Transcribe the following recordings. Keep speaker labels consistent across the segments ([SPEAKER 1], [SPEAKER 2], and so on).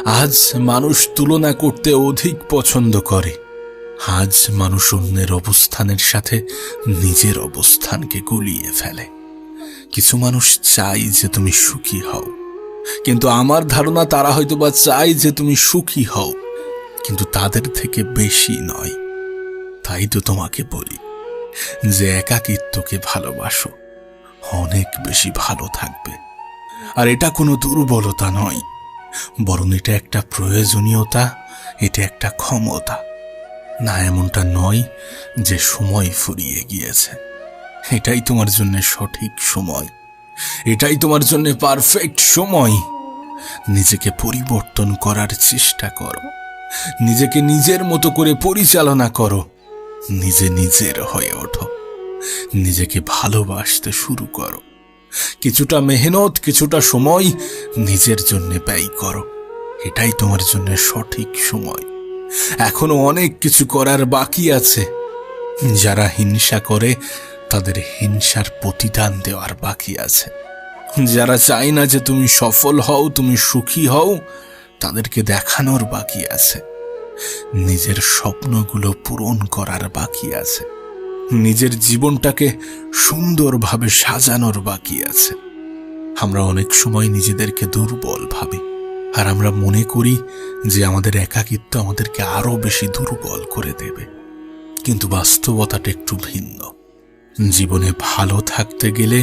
[SPEAKER 1] আজ মানুষ তুলনা করতে অধিক পছন্দ করে। আজ মানুষ অন্যের অবস্থানের সাথে নিজের অবস্থানকে গুলিয়ে ফেলে। কিছু মানুষ চাই যে তুমি সুখী হও, কিন্তু আমার ধারণা তারা হয়তোবা চাই যে তুমি সুখী হও, কিন্তু তাদের থেকে বেশি নয়। তাই তো তোমাকে বলি যে একাকিত্বকে ভালোবাসো, অনেক বেশি ভালো থাকবে। আর এটা কোনো দুর্বলতা নয়, বরং এটা একটা প্রয়োজনীয়তা, এটা একটা ক্ষমতা। না, এমনটা নয় যে সময় ফুরিয়ে গিয়েছে। এটাই তোমার জন্য সঠিক সময়, এটাই তোমার জন্য পারফেক্ট সময়। নিজেকে পরিবর্তন করার চেষ্টা করো, নিজেকে নিজের মতো করে পরিচালনা করো, নিজের হয়ে ওঠো, নিজেকে ভালোবাসতে শুরু করো। কিছুটা মেহনত, কিছুটা সময় নিজের জন্য ব্যয় করো। এটাই তোমার জন্য সঠিক সময়। এখনো অনেক কিছু করার বাকি আছে। যারা হিংসা করে তাদের হিংসার প্রতিদান দেওয়ার বাকি আছে। যারা চায় না যে তুমি সফল হও, তুমি সুখী হও, তাদেরকে দেখানোর বাকি আছে। নিজের স্বপ্নগুলো পূরণ করার বাকি আছে। নিজের জীবনটাকে সুন্দরভাবে সাজানোর বাকি আছে। আমরা অনেক সময় নিজেদেরকে দুর্বল ভাবি, আর আমরা মনে করি যে আমাদের একাকিত্ব আমাদেরকে আরো বেশি দুর্বল করে দেবে। কিন্তু বাস্তবতাটা একটু ভিন্ন। জীবনে ভালো থাকতে গেলে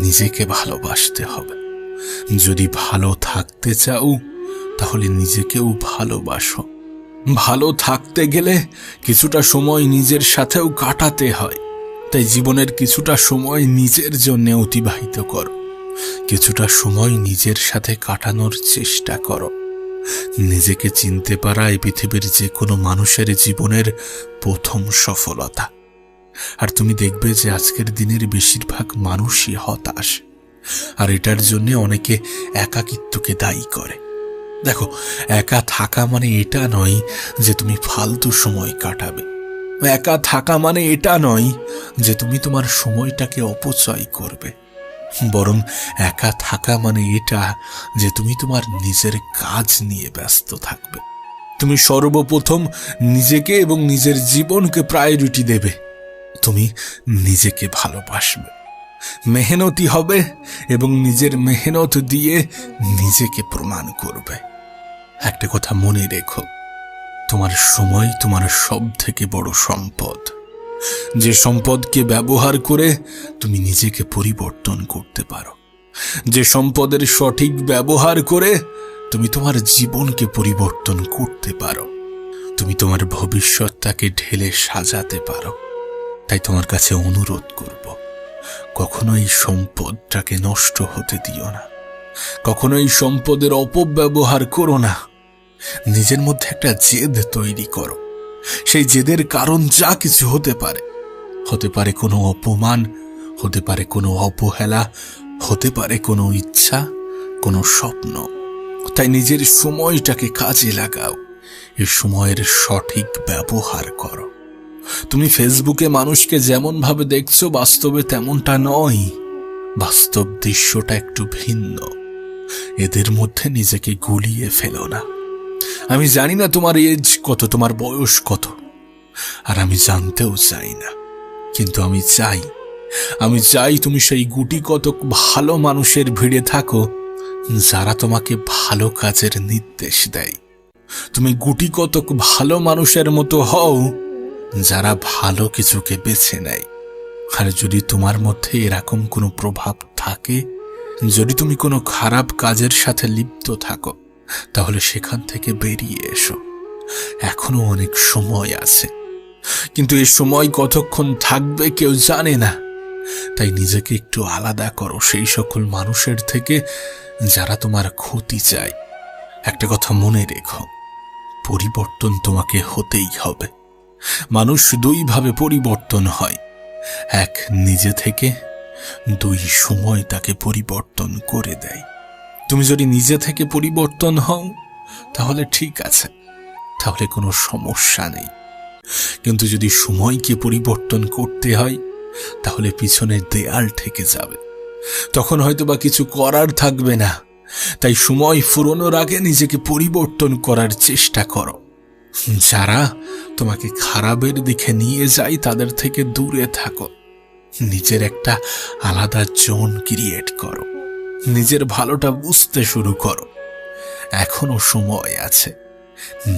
[SPEAKER 1] নিজেকে ভালোবাসতে হবে। যদি ভালো থাকতে চাও তাহলে নিজেকেও ভালোবাসো। ভালো থাকতে গেলে কিছুটা সময় নিজের সাথেও কাটাতে হয়। তাই জীবনের কিছুটা সময় নিজের জন্য অতিবাহিত করো, কিছুটা সময় নিজের সাথে কাটানোর চেষ্টা করো। নিজেকে চিনতে পারা এই পৃথিবীর যে কোনো মানুষের জীবনের প্রথম সফলতা। আর তুমি দেখবে যে আজকের দিনের বেশিরভাগ মানুষই হতাশ, আর এটার জন্য অনেকে একাকিত্বকে দায়ী করে। দেখো, একা থাকা মানে এটা নয় যে তুমি ফালতু সময় কাটাবে। একা থাকা মানে এটা নয় যে তুমি তোমার সময়টাকে অপচয় করবে। বরং একা থাকা মানে এটা যে তুমি তোমার নিজের কাজ নিয়ে ব্যস্ত থাকবে। তুমি সর্বপ্রথম নিজেকে এবং নিজের জীবনকে প্রায়োরিটি দেবে। তুমি নিজেকে ভালোবাসবে, মেহনতি হবে এবং নিজের মেহনত দিয়ে নিজেকে প্রমাণ করবে। একটা কথা মনে রেখো, তোমার সময় তোমার সব থেকে বড় সম্পদ। যে সম্পদকে ব্যবহার করে তুমি নিজেকে পরিবর্তন করতে পারো, যে সম্পদের সঠিক ব্যবহার করে তুমি তোমার জীবনকে পরিবর্তন করতে পারো, তুমি তোমার ভবিষ্যৎটাকে ঢেলে সাজাতে পারো। তাই তোমার কাছে অনুরোধ করব, কখনো এই সম্পদটাকে নষ্ট হতে দিও না, কখনো এই সম্পদের অপব্যবহার করো না। নিজের মধ্যে একটা জেদ তৈরি করো। সেই জেদের কারণ যা কিছু হতে পারে, হতে পারে কোনো অপমান, হতে পারে কোনো অবহেলা, হতে পারে কোনো ইচ্ছা, কোনো স্বপ্ন। তাই নিজের সময়টাকে কাজে লাগাও, এই সময়ের সঠিক ব্যবহার করো। তুমি ফেসবুকে মানুষকে যেমন ভাবে দেখছো, বাস্তবে তেমনটা নয়। বাস্তব দৃশ্যটা একটু ভিন্ন। এদের মধ্যে নিজেকে গুলিয়ে ফেলো না। আমি জানি না তোমার এজ কত, তোমার বয়স কত, আর আমি জানতেও চাই না। কিন্তু আমি চাই তুমি সেই গুটি কতক ভালো মানুষের ভিড়ে থাকো যারা তোমাকে ভালো কাজের নির্দেশ দেয়। তুমি গুটি কতক ভালো মানুষের মতো হও যারা ভালো কিছুকে বেছে নেয়। আর যদি তোমার মধ্যে এরকম কোনো প্রভাব থাকে, যদি তুমি কোনো খারাপ কাজের সাথে লিপ্ত থাকো, তাহলে সেখান থেকে বেরিয়ে এসো। এখনো অনেক সময় আছে, কিন্তু এই সময় কতক্ষণ থাকবে কেউ জানে না। তাই নিজেকে একটু আলাদা করো সেই সকল মানুষের থেকে যারা তোমার ক্ষতি চায়। একটা কথা মনে রেখো, পরিবর্তন তোমাকে হতেই হবে। মানুষ দুইভাবে পরিবর্তন হয়, এক নিজে থেকে, দুই সময় তাকে পরিবর্তন করে দেয়। তুমি যদি নিজে থেকে পরিবর্তন হও তাহলে ঠিক আছে, তাহলে কোনো সমস্যা নেই। কিন্তু যদি সময়কে পরিবর্তন করতে হয় তাহলে পিছনের দেয়াল থেকে যাবে। তখন হয়তো বা কিছু করার থাকবে না, তাই সময় ফুরোনোর আগে নিজেকে পরিবর্তন করার চেষ্টা করো। যারা তোমাকে খারাপের দিকে নিয়ে যায় তাদের থেকে দূরে থাকো। নিজের একটা আলাদা জোন ক্রিয়েট করো। নিজের ভালোটা বুঝতে শুরু করো। এখনো সময় আছে।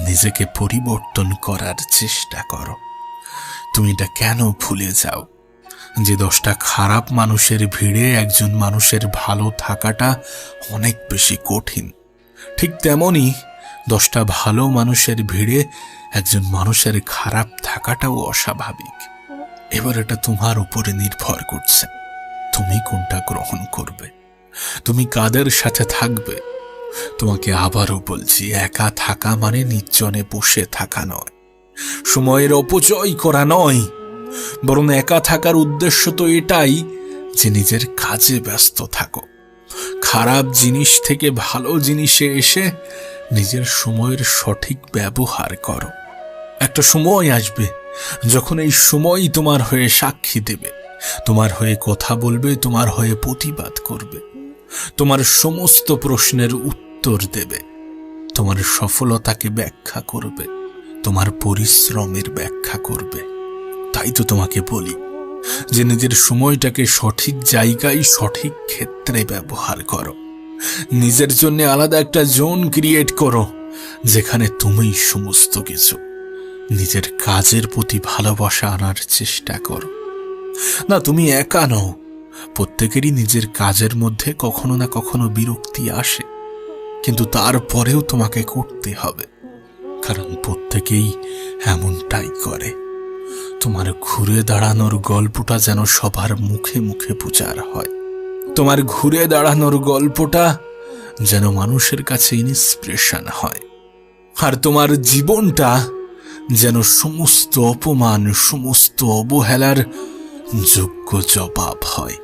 [SPEAKER 1] নিজেকে পরিবর্তন করার চেষ্টা করো। তুমি এটা কেন ভুলে যাও যে 10টা খারাপ মানুষের ভিড়ে একজন মানুষের ভালো থাকাটা অনেক বেশি কঠিন? ঠিক তেমনি 10টা ভালো মানুষের ভিড়ে একজন মানুষের খারাপ থাকাটাও অস্বাভাবিক। এবার এটা তোমার উপরে নির্ভর করছে, তুমি কোনটা গ্রহণ করবে, তুমি কাদের সাথে থাকবে। তোমাকে আবারও বলছি, একা থাকা মানে নির্জনে বসে থাকা নয়, সময়ের অপচয় করা নয়, বরং একা থাকার উদ্দেশ্য তো এটাই যে নিজের কাজে ব্যস্ত থাকো। খারাপ জিনিস থেকে ভালো জিনিসে এসে নিজের সময়ের সঠিক ব্যবহার করো। একটা সময় আসবে যখন এই সময় তোমার হয়ে সাক্ষী দেবে, তোমার হয়ে কথা বলবে, তোমার হয়ে প্রতিবাদ করবে, তোমার সমস্ত প্রশ্নের উত্তর দেবে, তোমার সফলতাকে ব্যাখ্যা করবে, তোমার পরিশ্রমের ব্যাখ্যা করবে। তাই তো তোমাকে বলি যে নিজের সময়টাকে সঠিক জায়গায় সঠিক ক্ষেত্রে ব্যবহার করো। নিজের জন্য আলাদা একটা জোন ক্রিয়েট করো যেখানে তুমি সমস্ত কিছু। নিজের কাজের প্রতি ভালোবাসা আনার চেষ্টা করো। না, তুমি একা নও। প্রত্যেকেরই নিজের কাজের মধ্যে কখনো না কখনো বিরক্তি আসে, কিন্তু তারপরেও তোমাকে করতে হবে, কারণ প্রত্যেকেই এমনটাই করে। তোমার ঘুরে দাঁড়ানোর গল্পটা যেন সবার মুখে মুখে প্রচার হয়। তোমার ঘুরে দাঁড়ানোর গল্পটা যেন মানুষের কাছে ইন্সপিরেশন হয়। আর তোমার জীবনটা যেন সমস্ত অপমান, সমস্ত অবহেলার যোগ্য জবাব হয়।